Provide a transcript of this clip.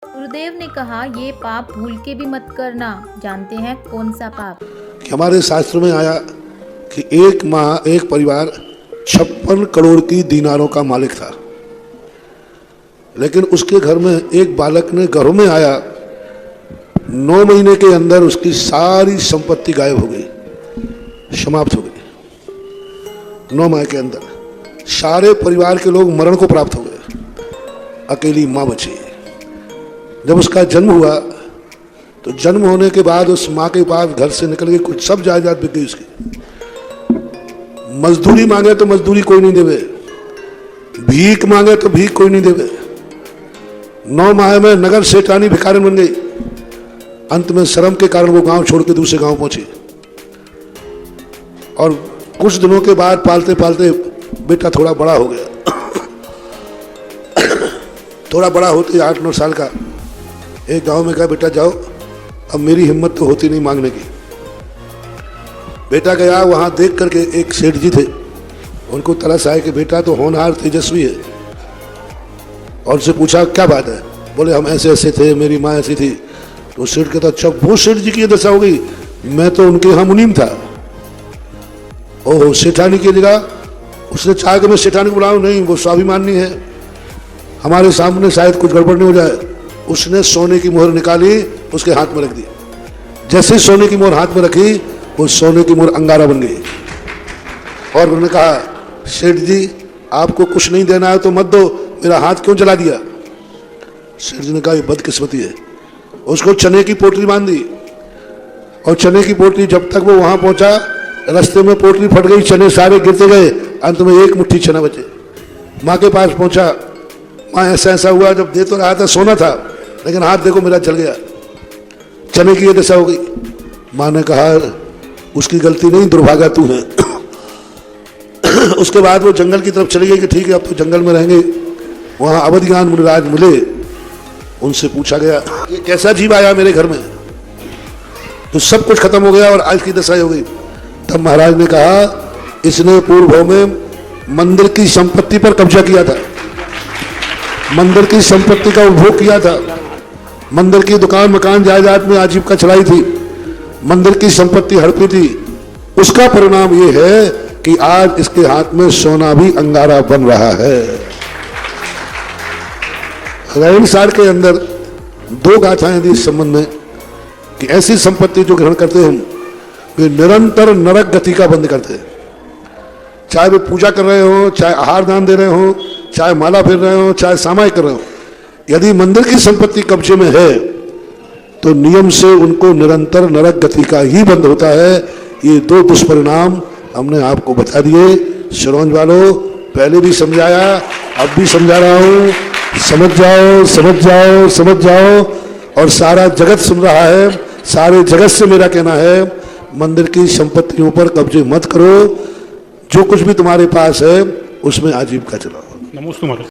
गुरुदेव ने कहा, ये पाप भूल के भी मत करना। जानते हैं कौन सा पाप? कि हमारे शास्त्र में आया कि एक परिवार 56 करोड़ की दीनारों का मालिक था, लेकिन उसके घर में एक बालक ने घरों में आया, 9 महीने के अंदर उसकी सारी संपत्ति गायब हो गई, समाप्त हो गई। 9 माह के अंदर सारे परिवार के लोग मरण को प्राप्त हो गए, अकेली माँ बची। जब उसका जन्म हुआ तो जन्म होने के बाद उस माँ के पास घर से निकल गई, कुछ सब जायदाद बिक गई उसकी। मजदूरी मांगे तो मजदूरी कोई नहीं देवे, भीख मांगे तो भीख कोई नहीं देवे। 9 माह में नगर सेठानी भिखारिन बन गई। अंत में शर्म के कारण वो गांव छोड़ के दूसरे गांव पहुंची और कुछ दिनों के बाद पालते पालते बेटा थोड़ा बड़ा हो गया। थोड़ा बड़ा होते 8-9 साल का एक गांव में कहा, बेटा जाओ, अब मेरी हिम्मत तो होती नहीं मांगने की। बेटा गया, वहां देख करके एक सेठ जी थे, उनको तरस आए कि बेटा तो होनहार तेजस्वी है, और उनसे पूछा क्या बात है? बोले हम ऐसे ऐसे थे, मेरी माँ ऐसी थी। तो सेठ कहता, अच्छा वो सेठ जी की ये दशा हो गई, मैं तो उनके यहाँ मुनीम था। ओहो, सेठानी की जगह उसने चाहा कि मैं सेठानी को बुलाऊं, नहीं वो स्वाभिमानी है, हमारे सामने शायद कुछ गड़बड़ नहीं हो जाए। उसने सोने की मोहर निकाली, उसके हाथ में रख दी। जैसे सोने की मोहर हाथ में रखी, वो सोने की मोहर अंगारा बन गई। और उन्होंने कहा, सेठ जी आपको कुछ नहीं देना है तो मत दो, मेरा हाथ क्यों जला दिया? सेठ जी ने कहा, ये बदकिस्मती है। उसको चने की पोटली बांध दी, और चने की पोटली जब तक वो वहां पहुंचा, रास्ते में पोटली फट गई, चने सारे गिरते गए, अंत में एक मुट्ठी चना बचे। माँ के पास पहुंचा, माँ ऐसा ऐसा हुआ, जब दे तो रहा था, सोना था, लेकिन हाथ देखो मेरा जल गया, चने की ये दशा हो गई। माँ ने कहा, उसकी गलती नहीं, दुर्भागा तू है। उसके बाद वो जंगल की तरफ चली गई कि ठीक है अब तो जंगल में रहेंगे। वहां अवध ज्ञान मुनिराज मिले, उनसे पूछा गया ये कैसा जीव आया मेरे घर में, तो सब कुछ खत्म हो गया और आज की दशा हो गई। तब महाराज ने कहा, इसने पूर्व भाव में मंदिर की संपत्ति पर कब्जा किया था, मंदिर की संपत्ति का उपभोग किया था, मंदिर की दुकान मकान जायदाद में आजीविका चलाई थी, मंदिर की संपत्ति हड़पी थी। उसका परिणाम यह है कि आज इसके हाथ में सोना भी अंगारा बन रहा है। सार के अंदर 2 गाथाएं दी इस संबंध में कि ऐसी संपत्ति जो ग्रहण करते हैं वे निरंतर नरक गति का बंद करते हैं। चाहे वे पूजा कर रहे हो, चाहे आहार दान दे रहे हो, चाहे माला फेर रहे हो, चाहे सामायिक कर रहे हो, यदि मंदिर की संपत्ति कब्जे में है तो नियम से उनको निरंतर नरक गति का ही बंद होता है। ये 2 दुष्परिणाम हमने आपको बता दिए। सिरोंज वालों, पहले भी समझाया, अब भी समझा रहा हूं, समझ जाओ समझ जाओ समझ जाओ। और सारा जगत सुन रहा है, सारे जगत से मेरा कहना है, मंदिर की संपत्तियों पर कब्जे मत करो, जो कुछ भी तुम्हारे पास है उसमें आजीविका चलाओ। नमोस्तु महाराज।